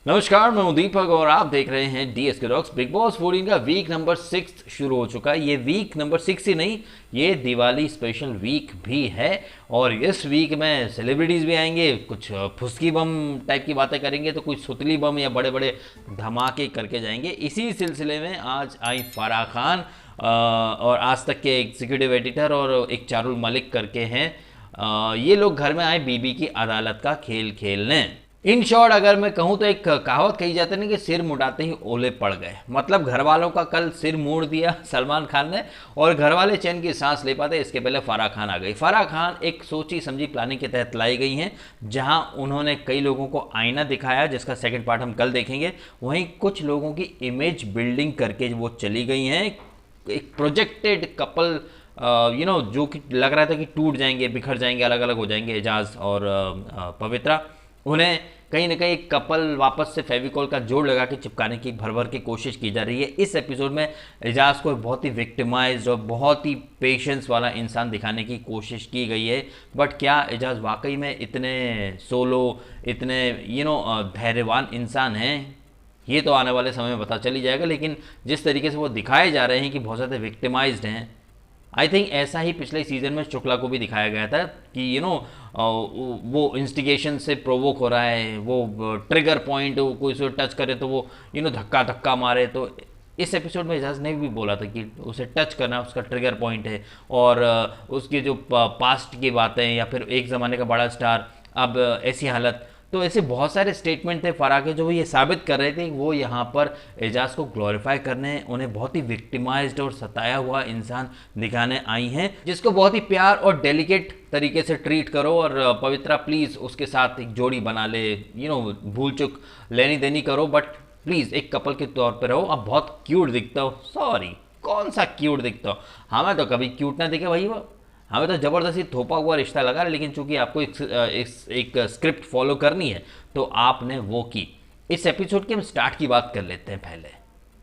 नमस्कार, मैं हूं दीपक और आप देख रहे हैं डीएसके रॉक्स। बिग बॉस 14 का वीक नंबर 6 शुरू हो चुका है। ये वीक नंबर 6 ही नहीं, ये दिवाली स्पेशल वीक भी है। और इस वीक में सेलिब्रिटीज़ भी आएंगे, कुछ फुसकी बम टाइप की बातें करेंगे, तो कुछ सुतली बम या बड़े बड़े धमाके करके जाएंगे। इसी सिलसिले में आज आई फराह खान और आज तक के एग्जीक्यूटिव एडिटर और एक चारुल मलिक करके हैं। ये लोग घर में आए बीबी की अदालत का खेल खेलने। इन शॉर्ट अगर मैं कहूँ तो एक कहावत कही जाती है ना कि सिर मुड़ाते ही ओले पड़ गए। मतलब घर वालों का कल सिर मोड़ दिया सलमान खान ने और घर वाले चैन की सांस ले पाते इसके पहले फराह खान आ गई। फराह खान एक सोची समझी प्लानिंग के तहत लाई गई हैं, जहां उन्होंने कई लोगों को आईना दिखाया जिसका सेकंड पार्ट हम कल देखेंगे। वहीं कुछ लोगों की इमेज बिल्डिंग करके वो चली गई हैं। एक प्रोजेक्टेड कपल जो कि लग रहा था कि टूट जाएंगे, बिखर जाएंगे, अलग अलग हो जाएंगे, एजाज और पवित्रा, उन्हें कहीं ना कहीं कपल वापस से फेविकॉल का जोड़ लगा के चिपकाने की भर भर की कोशिश की जा रही है। इस एपिसोड में एजाज को बहुत ही विक्टिमाइज्ड और बहुत ही पेशेंस वाला इंसान दिखाने की कोशिश की गई है। बट क्या एजाज वाकई में इतने सोलो, इतने धैर्यवान इंसान हैं? ये तो आने वाले समय में पता चली जाएगा। लेकिन जिस तरीके से वो दिखाए जा रहे हैं कि बहुत ज़्यादा विक्टिमाइज्ड हैं, आई थिंक ऐसा ही पिछले सीजन में शुक्ला को भी दिखाया गया था कि वो इंस्टिगेशन से प्रोवोक हो रहा है, वो ट्रिगर पॉइंट कोई उसे टच करे तो वो धक्का धक्का मारे। तो इस एपिसोड में एजाज ने भी बोला था कि उसे टच करना उसका ट्रिगर पॉइंट है। और उसकी जो पास्ट की बातें या फिर एक ज़माने का बड़ा स्टार अब ऐसी हालत, तो ऐसे बहुत सारे स्टेटमेंट थे फराह के जो वो ये साबित कर रहे थे वो यहाँ पर एजाज को ग्लोरीफाई करने, उन्हें बहुत ही विक्टिमाइज्ड और सताया हुआ इंसान दिखाने आई हैं, जिसको बहुत ही प्यार और डेलिकेट तरीके से ट्रीट करो। और पवित्रा प्लीज़ उसके साथ एक जोड़ी बना ले, भूल चुक लेनी देनी करो, बट प्लीज़ एक कपल के तौर पर रहो। आप बहुत क्यूट दिखते हो। सॉरी, कौन सा क्यूट दिखता हो? हमें तो कभी क्यूट ना दिखे भाई, वो हमें तो ज़बरदस्ती थोपा हुआ रिश्ता लगा। लेकिन चूंकि आपको एक स्क्रिप्ट फॉलो करनी है तो आपने वो की। इस एपिसोड के हम स्टार्ट की बात कर लेते हैं। पहले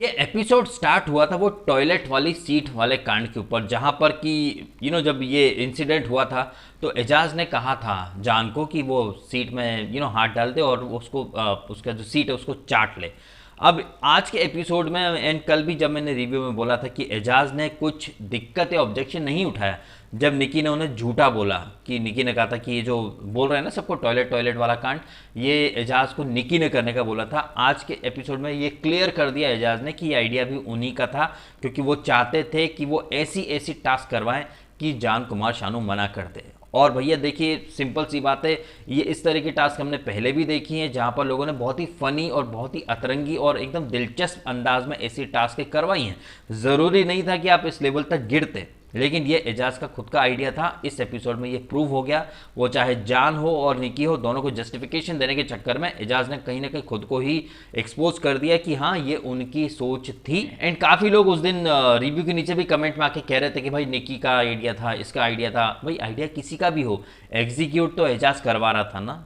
ये एपिसोड स्टार्ट हुआ था वो टॉयलेट वाली सीट वाले कांड के ऊपर, जहां पर कि जब ये इंसिडेंट हुआ था तो एजाज ने कहा था जान को कि वो सीट में हाथ डाल दे और उसको उसका जो सीट है उसको चाट ले। अब आज के एपिसोड में एंड कल भी जब मैंने रिव्यू में बोला था कि एजाज ने कुछ दिक्कत या ऑब्जेक्शन नहीं उठाया जब निकी ने उन्हें झूठा बोला, कि निकी ने कहा था कि ये जो बोल रहे हैं ना सबको टॉयलेट वाला कांड, ये एजाज को निकी ने करने का बोला था। आज के एपिसोड में ये क्लियर कर दिया एजाज ने कि ये आइडिया भी उन्हीं का था, क्योंकि वो चाहते थे कि वो ऐसी टास्क करवाएं कि जान कुमार शानू मना कर दे। और भैया देखिए, सिंपल सी बात है, ये इस तरह की टास्क हमने पहले भी देखी हैं जहां पर लोगों ने बहुत ही फनी और बहुत ही अतरंगी और एकदम दिलचस्प अंदाज में ऐसी टास्क करवाई हैं। ज़रूरी नहीं था कि आप इस लेवल तक गिरते, लेकिन ये एजाज का खुद का आइडिया था। इस एपिसोड में ये प्रूव हो गया। वो चाहे जान हो और निकी हो, दोनों को जस्टिफिकेशन देने के चक्कर में एजाज ने कहीं ना कहीं खुद को ही एक्सपोज कर दिया कि हाँ ये उनकी सोच थी। एंड काफ़ी लोग उस दिन रिव्यू के नीचे भी कमेंट में आके कह रहे थे कि भाई निकी का आइडिया था, इसका आइडिया था। भाई आइडिया किसी का भी हो, एग्जीक्यूट तो एजाज करवा रहा था ना।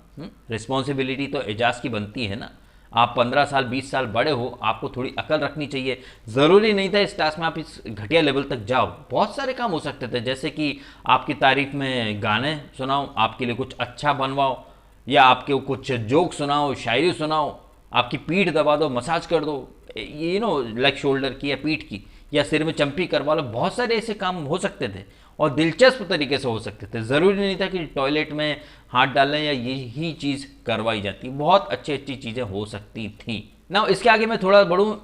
रिस्पॉन्सिबिलिटी तो एजाज की बनती है ना। आप 15 साल 20 साल बड़े हो, आपको थोड़ी अकल रखनी चाहिए। ज़रूरी नहीं था इस टास्क में आप इस घटिया लेवल तक जाओ। बहुत सारे काम हो सकते थे, जैसे कि आपकी तारीफ में गाने सुनाओ, आपके लिए कुछ अच्छा बनवाओ, या आपके कुछ जोक सुनाओ, शायरी सुनाओ, आपकी पीठ दबा दो, मसाज कर दो, लाइक शोल्डर की या पीठ की, या सिर में चंपी करवा लो। बहुत सारे ऐसे काम हो सकते थे और दिलचस्प तरीके से हो सकते थे। ज़रूरी नहीं था कि टॉयलेट में हाथ डालने या यही चीज़ करवाई जाती। बहुत अच्छी चीज़ें हो सकती थी ना। इसके आगे मैं थोड़ा बढ़ूँ,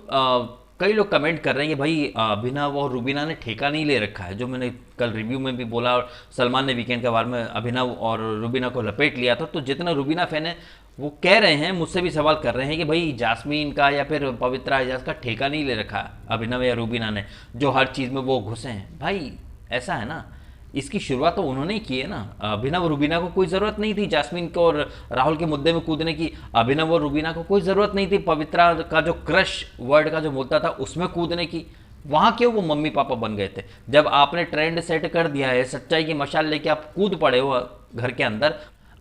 कई लोग कमेंट कर रहे हैं कि भाई अभिनव और रुबीना ने ठेका नहीं ले रखा है, जो मैंने कल रिव्यू में भी बोला। और सलमान ने वीकेंड के बारे में अभिनव और रुबीना को लपेट लिया था। तो जितना रुबीना फैन है वो कह रहे हैं, मुझसे भी सवाल कर रहे हैं कि भाई जास्मीन का या फिर पवित्रा एजाज का ठेका नहीं ले रखा अभिनव या रुबीना ने, जो हर चीज़ में वो घुसे हैं। भाई ऐसा है ना, इसकी शुरुआत तो उन्होंने ही की है ना। अभिनव और रुबीना को कोई ज़रूरत नहीं थी जास्मीन को और राहुल के मुद्दे में कूदने की। अभिनव और रुबीना को कोई ज़रूरत नहीं थी पवित्रा का जो क्रश वर्ड का जो मुद्दा था उसमें कूदने की। वहाँ क्यों वो मम्मी पापा बन गए थे? जब आपने ट्रेंड सेट कर दिया है, सच्चाई की मशाल लेके आप कूद पड़े हो घर के अंदर।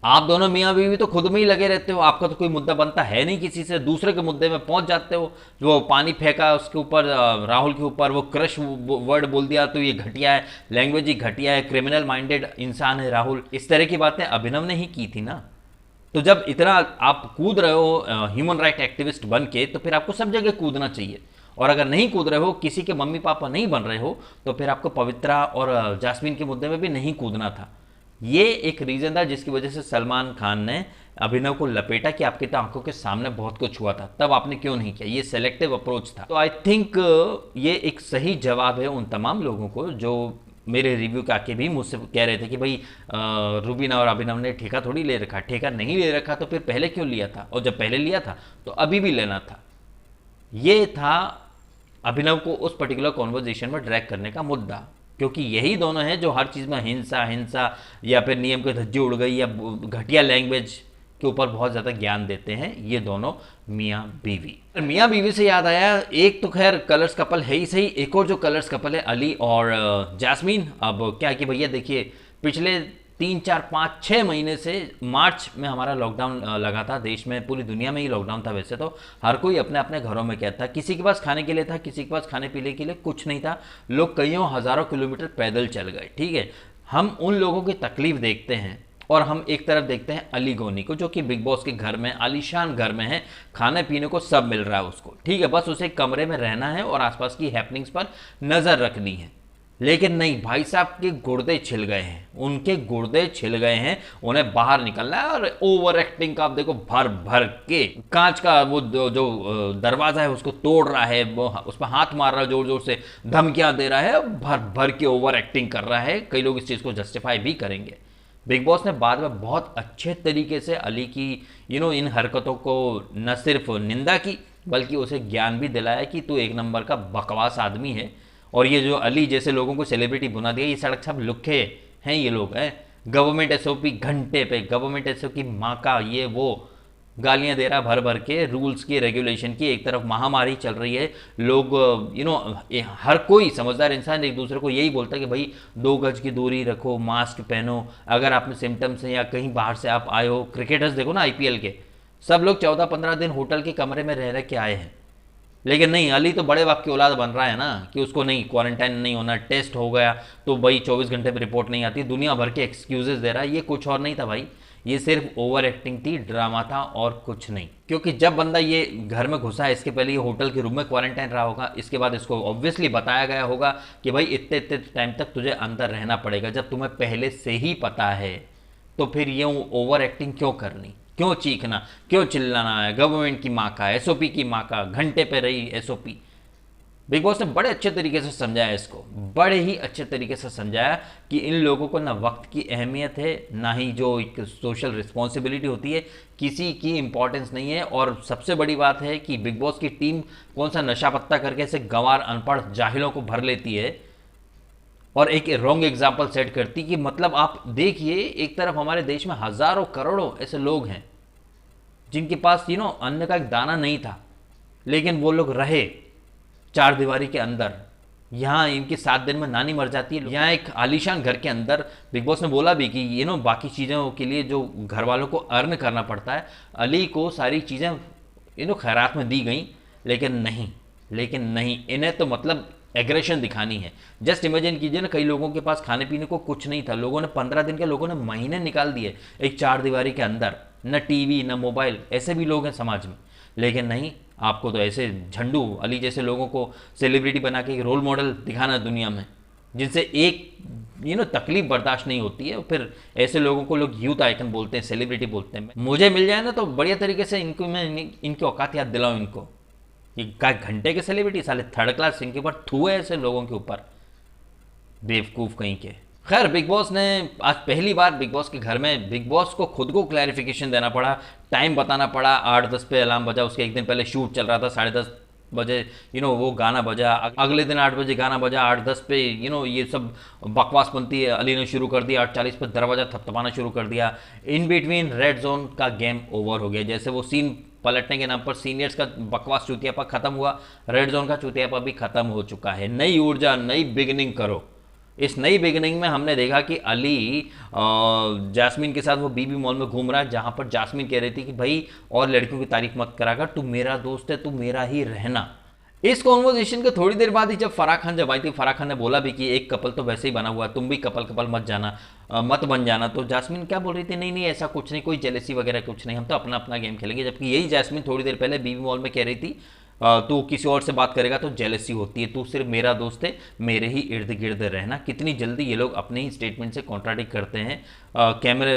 आप दोनों मियाँ बीवी तो खुद में ही लगे रहते हो, आपका तो कोई मुद्दा बनता है नहीं किसी से, दूसरे के मुद्दे में पहुंच जाते हो। जो पानी फेंका उसके ऊपर, राहुल के ऊपर वो क्रश वर्ड बोल दिया तो ये घटिया है, लैंग्वेज ही घटिया है, क्रिमिनल माइंडेड इंसान है राहुल। इस तरह की बातें अभिनव ने ही की थी ना। तो जब इतना आप कूद रहे हो ह्यूमन राइट एक्टिविस्ट बन के, तो फिर आपको सब जगह कूदना चाहिए। और अगर नहीं कूद रहे हो, किसी के मम्मी पापा नहीं बन रहे हो, तो फिर आपको पवित्रा और जास्मीन के मुद्दे में भी नहीं कूदना था। ये एक रीज़न था जिसकी वजह से सलमान खान ने अभिनव को लपेटा कि आपकी तो आंखों के सामने बहुत कुछ हुआ था, तब आपने क्यों नहीं किया। ये सेलेक्टिव अप्रोच था। तो आई थिंक ये एक सही जवाब है उन तमाम लोगों को जो मेरे रिव्यू के आके भी मुझसे कह रहे थे कि भाई रुबीना और अभिनव ने ठेका थोड़ी ले रखा। ठेका नहीं ले रखा तो फिर पहले क्यों लिया था, और जब पहले लिया था तो अभी भी लेना था। ये था अभिनव को उस पर्टिकुलर कॉन्वर्जेशन में ड्रैग करने का मुद्दा, क्योंकि यही दोनों हैं जो हर चीज़ में हिंसा हिंसा या फिर नियम की धज्जी उड़ गई या घटिया लैंग्वेज के ऊपर बहुत ज़्यादा ज्ञान देते हैं, ये दोनों मियाँ बीवी। मियाँ बीवी से याद आया, एक तो खैर कलर्स कपल है ही सही, एक और जो कलर्स कपल है अली और जास्मीन। अब क्या कि भैया देखिए, पिछले 3 4 5 6 महीने से मार्च में हमारा लॉकडाउन लगा था देश में, पूरी दुनिया में ही लॉकडाउन था। वैसे तो हर कोई अपने अपने घरों में कैद था, किसी के पास खाने के लिए था, किसी के पास खाने पीने के लिए कुछ नहीं था। लोग कईयों हज़ारों किलोमीटर पैदल चल गए। ठीक है, हम उन लोगों की तकलीफ देखते हैं और हम एक तरफ देखते हैं अली गोनी को, जो कि बिग बॉस के घर में आलीशान घर में है, खाने पीने को सब मिल रहा है उसको। ठीक है, बस उसे कमरे में रहना है और आसपास की हैपनिंग्स पर नज़र रखनी है। लेकिन नहीं, भाई साहब के गुर्दे छिल गए हैं, उनके गुर्दे छिल गए हैं, उन्हें बाहर निकलना है। और ओवर एक्टिंग का आप देखो, भर भर के कांच का वो जो दरवाजा है उसको तोड़ रहा है, वो उस पर हाथ मार रहा है, जोर जोर से धमकियां दे रहा है, भर भर के ओवर एक्टिंग कर रहा है। कई लोग इस चीज़ को जस्टिफाई भी करेंगे। बिग बॉस ने बाद में बहुत अच्छे तरीके से अली की इन हरकतों को न सिर्फ निंदा की, बल्कि उसे ज्ञान भी दिलाया कि तू एक नंबर का बकवास आदमी है। और ये जो अली जैसे लोगों को सेलिब्रिटी बना दिया, ये सड़क छाप लुखे हैं ये लोग हैं। गवर्नमेंट एसओपी घंटे पे, गवर्नमेंट एसओपी माँ का ये वो गालियां दे रहा भर भर के, रूल्स की रेगुलेशन की। एक तरफ महामारी चल रही है, लोग हर कोई समझदार इंसान एक दूसरे को यही बोलता है कि भाई 2 गज की दूरी रखो, मास्क पहनो। अगर आप में सिम्टम्स हैं या कहीं बाहर से आप आए हो, क्रिकेटर्स देखो ना आईपीएल के, सब लोग 14-15 दिन होटल के कमरे में रह के आए हैं। लेकिन नहीं, अली तो बड़े बाप की औलाद बन रहा है ना कि उसको नहीं क्वारंटाइन नहीं होना, टेस्ट हो गया तो भाई 24 घंटे में रिपोर्ट नहीं आती, दुनिया भर के एक्सक्यूजेस दे रहा है। ये कुछ और नहीं था भाई, ये सिर्फ ओवर एक्टिंग थी, ड्रामा था और कुछ नहीं। क्योंकि जब बंदा ये घर में घुसा है, इसके पहले ये होटल के रूम में क्वारंटाइन रहा होगा, इसके बाद इसको ऑब्वियसली बताया गया होगा कि भाई इतने इतने टाइम तक तुझे अंदर रहना पड़ेगा। जब तुम्हें पहले से ही पता है तो फिर ये ओवर एक्टिंग क्यों करनी, क्यों चीखना, क्यों चिल्लाना है। गवर्नमेंट की माँ का, एसओपी की माँ का, घंटे पे रही एसओपी। बिग बॉस ने बड़े अच्छे तरीके से समझाया इसको, बड़े ही अच्छे तरीके से समझाया कि इन लोगों को ना वक्त की अहमियत है, ना ही जो एक सोशल रिस्पॉन्सिबिलिटी होती है, किसी की इंपॉर्टेंस नहीं है। और सबसे बड़ी बात है कि बिग बॉस की टीम कौन सा नशा पत्ता करके ऐसे गंवार अनपढ़ जाहिलों को भर लेती है और एक रॉन्ग एग्जाम्पल सेट करती कि मतलब आप देखिए, एक तरफ हमारे देश में हजारों करोड़ों ऐसे लोग हैं जिनके पास अन्न का एक दाना नहीं था, लेकिन वो लोग रहे 4 दीवारी के अंदर। यहाँ इनकी 7 दिन में नानी मर जाती है, यहाँ एक आलीशान घर के अंदर। बिग बॉस ने बोला भी कि बाकी चीज़ों के लिए जो घर वालों को अर्न करना पड़ता है, अली को सारी चीज़ें खैरात में दी गई। लेकिन नहीं, इन्हें तो मतलब एग्रेशन दिखानी है। जस्ट इमेजिन कीजिए ना, कई लोगों के पास खाने पीने को कुछ नहीं था, लोगों ने 15 दिन के, लोगों ने महीने निकाल दिए एक 4 दीवारी के अंदर, न टीवी न मोबाइल। ऐसे भी लोग हैं समाज में। लेकिन नहीं, आपको तो ऐसे झंडू अली जैसे लोगों को सेलिब्रिटी बना के एक रोल मॉडल दिखाना दुनिया में, जिनसे एक तकलीफ बर्दाश्त नहीं होती है। फिर ऐसे लोगों को लोग यूथ आइकन बोलते हैं, सेलिब्रिटी बोलते हैं। मुझे मिल जाए ना तो बढ़िया तरीके से इनको मैं इनकी औकात याद दिलाऊँ इनको। ये का घंटे के सेलिब्रिटी, साले 3rd क्लास, इनके ऊपर थूए ऐसे लोगों के ऊपर, बेवकूफ़ कहीं के। खैर, बिग बॉस ने आज पहली बार बिग बॉस के घर में बिग बॉस को खुद को क्लैरिफिकेशन देना पड़ा, टाइम बताना पड़ा। 8-10 पे अलार्म बजा, उसके एक दिन पहले शूट चल रहा था, 10:30 बजे वो गाना बजा, अगले दिन 8 बजे गाना बजा, 8:10 पे ये सब बकवास बनती है, अली ने शुरू कर दिया, 8:40 पे दरवाजा थपथपाना शुरू कर दिया। इन बिटवीन रेड जोन का गेम ओवर हो गया। जैसे वो सीन पलटने के नाम पर सीनियर्स का बकवास चुतियापा खत्म हुआ, रेड जोन का चुतियापा भी खत्म हो चुका है। नई ऊर्जा, नई बिगिनिंग करो। इस नई बिगिनिंग में हमने देखा कि अली जास्मीन के साथ वो बीबी मॉल में घूम रहा है, जहाँ पर जास्मीन कह रही थी कि भाई और लड़कियों की तारीफ मत करा कर, तू मेरा दोस्त है, तू मेरा ही रहना। इस कॉन्वर्जेशन के थोड़ी देर बाद ही जब फराह खान जब आई थी, फराह खान ने बोला भी कि एक कपल तो वैसे ही बना हुआ है, तुम भी कपल कपल मत जाना, मत बन जाना। तो जास्मिन क्या बोल रही थी, नहीं नहीं ऐसा कुछ नहीं, कोई जेलेसी वगैरह कुछ नहीं, हम तो अपना अपना गेम खेलेंगे। जबकि यही जास्मिन थोड़ी देर पहले बीबी मॉल में कह रही थी तू किसी और से बात करेगा तो जेलेसी होती है, तू सिर्फ मेरा दोस्त है, मेरे ही इर्द गिर्द रहना। कितनी जल्दी ये लोग अपने ही स्टेटमेंट से कॉन्ट्राडिक्ट करते हैं। कैमरे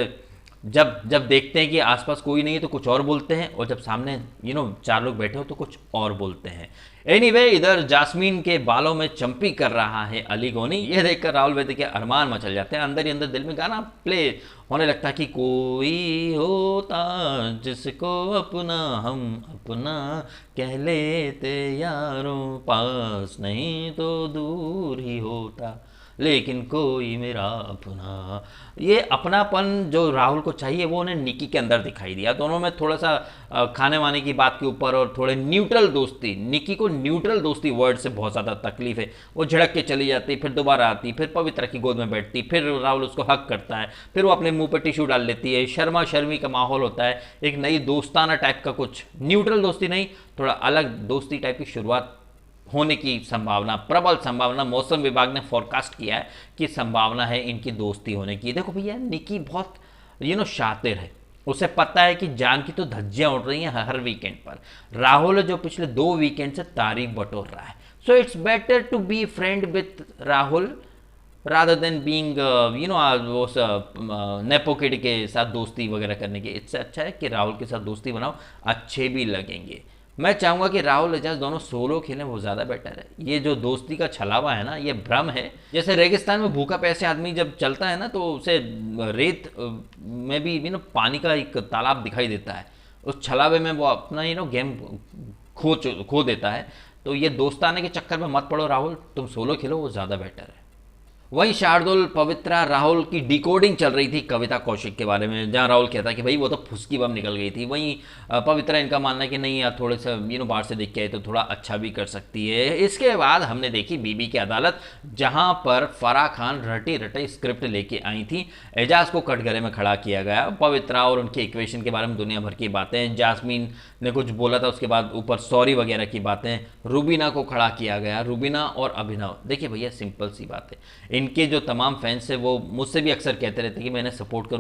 जब जब देखते हैं कि आसपास कोई नहीं है तो कुछ और बोलते हैं, और जब सामने चार लोग बैठे हो तो कुछ और बोलते हैं। एनीवे, इधर जास्मीन के बालों में चंपी कर रहा है अली गोनी। ये देखकर राहुल वैद्य के अरमान मचल जाते हैं, अंदर ही अंदर दिल में गाना प्ले होने लगता है कि कोई होता जिसको अपना हम अपना कह लेते यारों, पास नहीं तो दूर ही होता लेकिन कोई मेरा अपना। ये अपनापन जो राहुल को चाहिए वो उन्हें निकी के अंदर दिखाई दिया। दोनों में थोड़ा सा खाने वाने की बात के ऊपर और थोड़े न्यूट्रल दोस्ती, निकी को न्यूट्रल दोस्ती वर्ड से बहुत ज़्यादा तकलीफ है। वो झड़क के चली जाती, फिर दोबारा आती, फिर पवित्रा की गोद में बैठती, फिर राहुल उसको हक करता है, फिर वो अपने मुंह पर टिश्यू डाल लेती है, शर्मा शर्मी का माहौल होता है। एक नई दोस्ताना टाइप का, कुछ न्यूट्रल दोस्ती नहीं, थोड़ा अलग दोस्ती टाइप की शुरुआत होने की संभावना, प्रबल संभावना। मौसम विभाग ने फोरकास्ट किया है कि संभावना है इनकी दोस्ती होने की। देखो भैया, निकी बहुत शातिर है, उसे पता है कि जान की तो धज्जियां उड़ रही हैं हर वीकेंड पर। राहुल जो पिछले 2 वीकेंड से तारीफ बटोर रहा है, so it's better to be friend with Rahul rather than being वो नेपो किड के साथ दोस्ती वगैरह करने की। इससे अच्छा है कि राहुल के साथ दोस्ती बनाओ, अच्छे भी लगेंगे। मैं चाहूँगा कि राहुल एजाज दोनों सोलो खेलें, वो ज़्यादा बेटर है। ये जो दोस्ती का छलावा है ना, ये भ्रम है। जैसे रेगिस्तान में भूखा प्यासे आदमी जब चलता है ना, तो उसे रेत में भी पानी का एक तालाब दिखाई देता है, उस छलावे में वो अपना गेम खो देता है। तो ये दोस्ताने के चक्कर में मत पड़ो राहुल, तुम सोलो खेलो, वो ज़्यादा बेटर है। वहीं शार्दुल, पवित्रा, राहुल की डिकोडिंग चल रही थी कविता कौशिक के बारे में, जहां राहुल कहता कि भाई वो तो फुसकी बम निकल गई थी। वहीं पवित्रा इनका मानना है कि नहीं यार, थोड़े से बाहर से देख के आए तो थोड़ा अच्छा भी कर सकती है। इसके बाद हमने देखी बीबी की अदालत, जहां पर फराह खान रटे रटे स्क्रिप्ट लेके आई थी। एजाज को कटघरे में खड़ा किया गया, पवित्रा और उनके इक्वेशन के बारे में दुनिया भर की बातें, जास्मीन ने कुछ बोला था उसके बाद ऊपर सॉरी वगैरह की बातें, रूबीना को खड़ा किया गया, रूबीना और अभिनव। देखिए भैया, सिंपल सी बात है, इनके जो तमाम फैंस है वो मुझसे भी अक्सर कहते रहते हैं कि मैं इन्हें सपोर्ट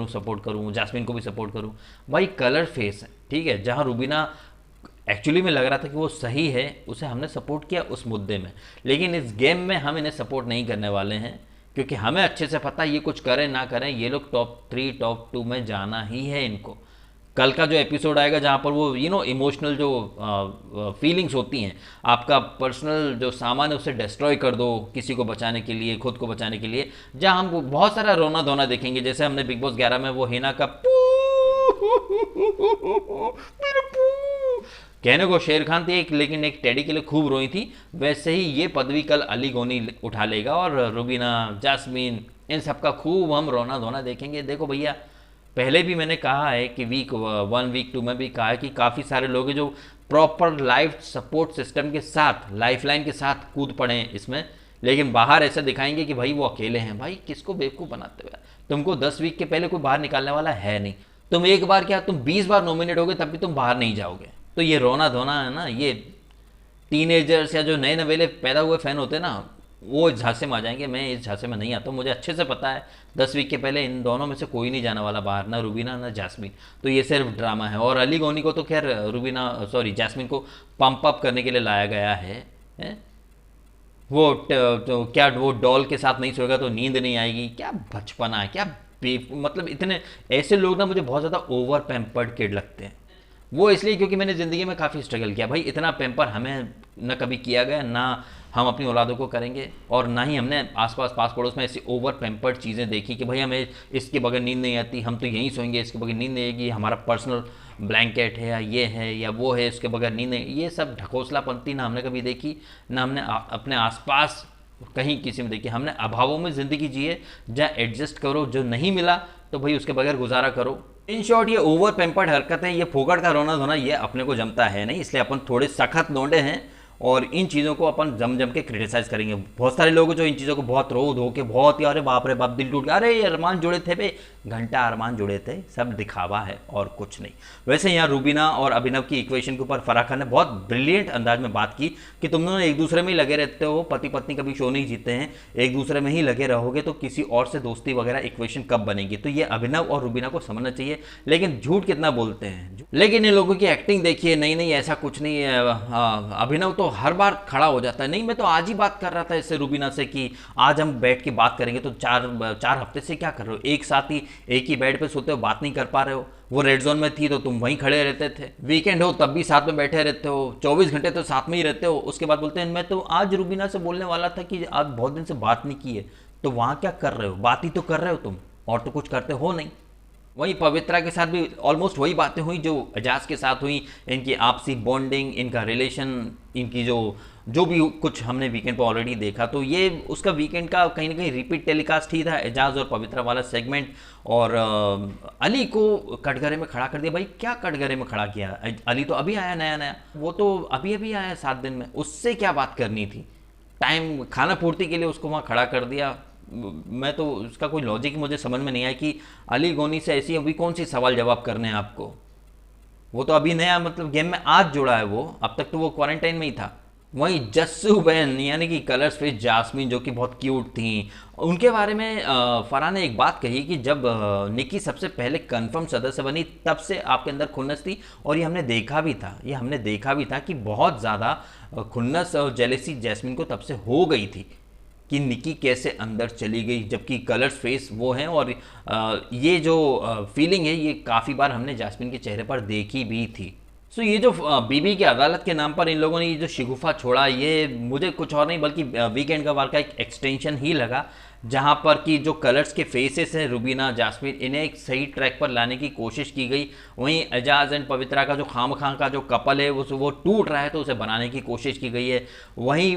करूं, जास्मिन को भी सपोर्ट करूं। भाई कलर फेस है, ठीक है। जहां रूबीना एक्चुअली में लग रहा था कि वो सही है, उसे हमने सपोर्ट किया उस मुद्दे में, लेकिन इस गेम में हम इन्हें सपोर्ट नहीं करने वाले हैं, क्योंकि हमें अच्छे से पता है ये कुछ करें ना करें, ये लोग टॉप 3 टॉप 2 में जाना ही है इनको। कल का जो एपिसोड आएगा जहाँ पर वो इमोशनल जो फीलिंग्स होती हैं, आपका पर्सनल जो सामान है उसे डिस्ट्रॉय कर दो किसी को बचाने के लिए, खुद को बचाने के लिए, जहाँ हम बहुत सारा रोना धोना देखेंगे। जैसे हमने बिग बॉस 11 में वो हिना का कहने को शेर खान थी एक, लेकिन एक टेडी के लिए खूब रोई थी, वैसे ही ये पदवी कल अली गोनी उठा लेगा, और रूबीना, जास्मीन, इन सबका खूब हम रोना धोना देखेंगे। देखो भैया, पहले भी मैंने कहा है कि वीक 1 वीक 2 में भी कहा है कि काफ़ी सारे लोग हैं जो प्रॉपर लाइफ सपोर्ट सिस्टम के साथ, लाइफलाइन के साथ कूद पड़े हैं इसमें, लेकिन बाहर ऐसा दिखाएंगे कि भाई वो अकेले हैं। भाई किसको बेवकूफ़ बनाते हुए, तुमको 10 वीक के पहले कोई बाहर निकालने वाला है नहीं। तुम एक बार क्या, तुम 20 बार नॉमिनेट होगे तब भी तुम बाहर नहीं जाओगे। तो ये रोना धोना है ना, ये टीनेजर्स या जो नए नवेले पैदा हुए फ़ैन होते हैं ना, वो इस झांसे में आ जाएंगे। मैं इस झांसे में नहीं आता, मुझे अच्छे से पता है 10 वीक के पहले इन दोनों में से कोई नहीं जाने वाला बाहर, ना रूबीना ना जास्मिन। तो ये सिर्फ ड्रामा है, और अली गोनी को तो खैर जास्मिन को पंप अप करने के लिए लाया गया है? वो तो क्या वो डॉल के साथ नहीं सोएगा तो नींद नहीं आएगी? क्या बचपना है, क्या मतलब इतने ऐसे लोग ना मुझे बहुत ज़्यादा ओवर पैम्पर्ड किड लगते हैं। वो इसलिए क्योंकि मैंने ज़िंदगी में काफ़ी स्ट्रगल किया भाई, इतना पैम्पर हमें न कभी किया गया, ना हम अपनी औलादों को करेंगे, और ना ही हमने आसपास पास पड़ोस में ऐसी ओवर पैम्पर्ड चीज़ें देखी कि भाई हमें इसके बगैर नींद नहीं आती, हम तो यहीं सोएंगे, इसके बगैर नींद नहीं आएगी, हमारा पर्सनल ब्लैंकेट है या ये है या वो है, इसके बगैर नींद नहीं। ये सब ढकोसलापंती ना हमने कभी देखी, ना हमने अपने आसपास कहीं किसी में देखी। हमने अभावों में ज़िंदगी जिए, जहाँ एडजस्ट करो, जो नहीं मिला तो भाई उसके बगैर गुजारा करो। इन शॉर्ट, ये ओवर पैम्पर्ड हरकतें, ये फोकट का रोना धोना, ये अपने को जमता है नहीं, इसलिए अपन थोड़े सख्त लौंडे हैं और इन चीज़ों को अपन जम जम के क्रिटिसाइज करेंगे। बहुत सारे लोग जो इन चीज़ों को बहुत रो धो के बहुत ही अरे बाप रे बाप दिल टूट गया, अरे ये अरमान जुड़े थे बे, घंटा अरमान जुड़े थे, सब दिखावा है और कुछ नहीं। वैसे यहाँ रूबीना और अभिनव की इक्वेशन के ऊपर फराह खान ने बहुत ब्रिलियंट अंदाज में बात की कि तुम दोनों एक दूसरे में ही लगे रहते हो, पति पत्नी कभी शो नहीं जीते हैं, एक दूसरे में ही लगे रहोगे तो किसी और से दोस्ती वगैरह इक्वेशन कब बनेगी। तो ये अभिनव और रूबीना को समझना चाहिए, लेकिन झूठ कितना बोलते हैं। लेकिन इन लोगों की एक्टिंग देखिए, नहीं ऐसा कुछ नहीं है। अभिनव तो हर बार खड़ा हो जाता है, नहीं मैं तो आज ही बात कर रहा था इससे रूबीना से कि आज हम बैठ के बात करेंगे, तो चार हफ्ते से क्या कर रहे हो, एक साथ ही एक ही बेड पे सोते हो, बात नहीं कर पा रहे हो। वो रेड जोन में थी तो तुम वहीं खड़े रहते थे, वीकेंड हो तब भी साथ में बैठे रहते हो, 24 घंटे तो साथ में ही रहते हो। उसके बाद बोलते हैं मैं तो आज रूबीना से बोलने वाला था कि आज बहुत दिन से बात नहीं की है। तो वहाँ क्या कर रहे हो, बात ही तो कर रहे हो तुम, और तो कुछ करते हो नहीं। वहीं पवित्रा के साथ भी ऑलमोस्ट वही बातें हुई जो एजाज के साथ हुई, इनकी आपसी बॉन्डिंग, इनका रिलेशन, इनकी जो भी कुछ हमने वीकेंड पर ऑलरेडी देखा। तो ये उसका वीकेंड का कहीं ना कहीं रिपीट टेलीकास्ट ही था, एजाज और पवित्रा वाला सेगमेंट। और अली को कटघरे में खड़ा कर दिया। भाई क्या कटघरे में खड़ा किया, अली तो अभी आया नया, वो तो अभी अभी आया 7 दिन में, उससे क्या बात करनी थी। टाइम खाना पूर्ति के लिए उसको वहाँ खड़ा कर दिया। मैं तो उसका कोई लॉजिक मुझे समझ में नहीं आया कि अली गोनी से ऐसी अभी कौन सी सवाल जवाब करने हैं आपको। वो तो अभी नया मतलब गेम में आज जुड़ा है, वो अब तक तो वो क्वारंटाइन में ही था। वहीं जस्सू बहन यानी कि कलर्स फेस जास्मिन जो कि बहुत क्यूट थी, उनके बारे में फराह ने एक बात कही कि जब निकी सबसे पहले कंफर्म सदस्य बनी तब से आपके अंदर खुन्नस थी, और ये हमने देखा भी था कि बहुत ज़्यादा खुन्नस और जेलेसी जैस्मिन को तब से हो गई थी कि निकी कैसे अंदर चली गई, जबकि कलर्स फेस वो हैं। और ये जो फीलिंग है ये काफ़ी बार हमने जास्मिन के चेहरे पर देखी भी थी। सो ये जो बीबी की अदालत के नाम पर इन लोगों ने ये जो शिगुफा छोड़ा, ये मुझे कुछ और नहीं बल्कि वीकेंड का वार का एक एक्सटेंशन ही लगा, जहां पर कि जो कलर्स के फेसेस हैं रूबीना जास्मिन, इन्हें एक सही ट्रैक पर लाने की कोशिश की गई। वहीं एजाज एंड पवित्रा का जो खामखां का जो कपल है वो टूट रहा है तो उसे बनाने की कोशिश की गई है। वहीं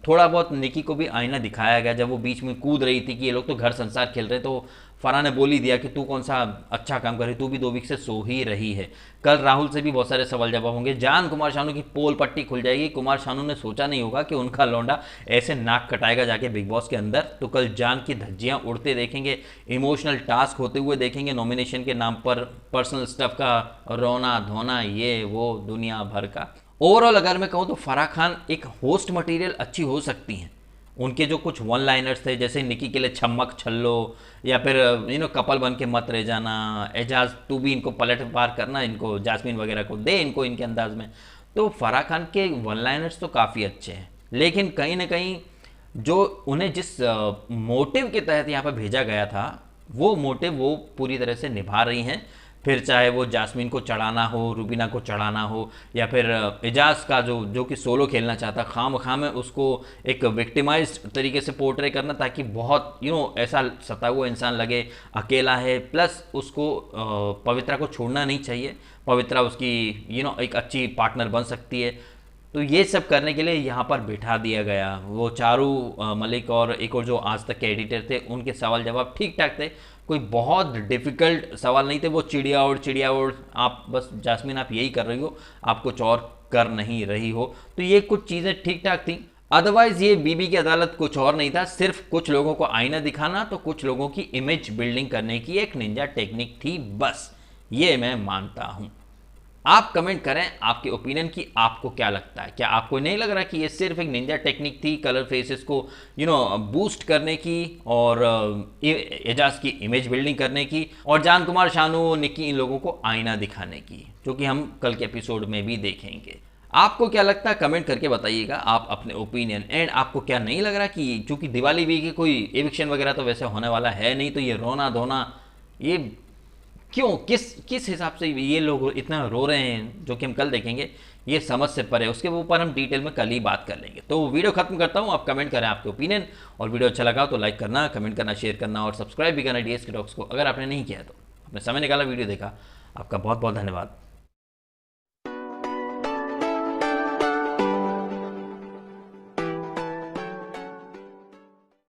थोड़ा बहुत निकी को भी आईना दिखाया गया जब वो बीच में कूद रही थी कि ये लोग तो घर संसार खेल रहे, तो फराह ने बोल ही दिया कि तू कौन सा अच्छा काम कर रही, तू भी 2 वीक से सो ही रही है। कल राहुल से भी बहुत सारे सवाल जवाब होंगे, जान कुमार शानू की पोल पट्टी खुल जाएगी। कुमार शानू ने सोचा नहीं होगा कि उनका लौंडा ऐसे नाक कटाएगा जाके बिग बॉस के अंदर। तो कल जान की धज्जियां उड़ते देखेंगे, इमोशनल टास्क होते हुए देखेंगे, नॉमिनेशन के नाम पर पर्सनल स्टफ का रोना धोना, ये वो दुनिया भर का। ओवरऑल अगर मैं कहूँ तो फराह खान एक होस्ट मटेरियल अच्छी हो सकती हैं। उनके जो कुछ वन लाइनर्स थे, जैसे निकी के लिए छम्मक छल्लो, या फिर कपल बन के मत रह जाना, एजाज तू भी इनको पलट पार करना, इनको जास्मिन वगैरह को दे इनको इनके अंदाज में। तो फराह खान के वन लाइनर्स तो काफ़ी अच्छे हैं, लेकिन कहीं ना कहीं जो उन्हें जिस मोटिव के तहत यहाँ पर भेजा गया था वो मोटिव वो पूरी तरह से निभा रही हैं। फिर चाहे वो जास्मिन को चढ़ाना हो, रूबीना को चढ़ाना हो, या फिर एजाज का जो कि सोलो खेलना चाहता, खाम में उसको एक विक्टिमाइज्ड तरीके से पोर्ट्रे करना ताकि बहुत ऐसा सता हुआ इंसान लगे, अकेला है। प्लस उसको पवित्रा को छोड़ना नहीं चाहिए, पवित्रा उसकी एक अच्छी पार्टनर बन सकती है। तो ये सब करने के लिए यहाँ पर बिठा दिया गया। वो चारू मलिक और एक और जो आज तक के एडिटर थे, उनके सवाल जवाब ठीक ठाक थे, कोई बहुत डिफ़िकल्ट सवाल नहीं थे। वो चिड़िया उड़ आप बस जास्मिन आप यही कर रही हो, आप कुछ और कर नहीं रही हो, तो ये कुछ चीज़ें ठीक ठाक थी। अदरवाइज ये बीबी की अदालत कुछ और नहीं था, सिर्फ कुछ लोगों को आईना दिखाना, तो कुछ लोगों की इमेज बिल्डिंग करने की एक निंजा टेक्निक थी, बस ये मैं मानता हूँ। आप कमेंट करें आपके ओपिनियन की, आपको क्या लगता है। क्या आपको नहीं लग रहा कि ये सिर्फ एक निंजा टेक्निक थी कलर फेसेस को बूस्ट करने की और एजाज की इमेज बिल्डिंग करने की, और जान कुमार शानू निकी इन लोगों को आईना दिखाने की, जो कि हम कल के एपिसोड में भी देखेंगे। आपको क्या लगता है कमेंट करके बताइएगा आप अपने ओपिनियन। एंड आपको क्या नहीं लग रहा कि चूंकि दिवाली वीक की कोई एविक्शन वगैरह तो वैसे होने वाला है नहीं, तो ये रोना धोना ये क्यों, किस हिसाब से ये लोग इतना रो रहे हैं, जो कि हम कल देखेंगे, ये समझ से परे। उसके ऊपर हम डिटेल में कल ही बात कर लेंगे। तो वीडियो खत्म करता हूँ, आप कमेंट करें आपके ओपिनियन, और वीडियो अच्छा लगा तो लाइक करना, कमेंट करना, शेयर करना और सब्सक्राइब भी करना डीएसके टॉक्स को, अगर आपने नहीं किया तो। आपने समय निकाला, वीडियो देखा, आपका बहुत बहुत धन्यवाद।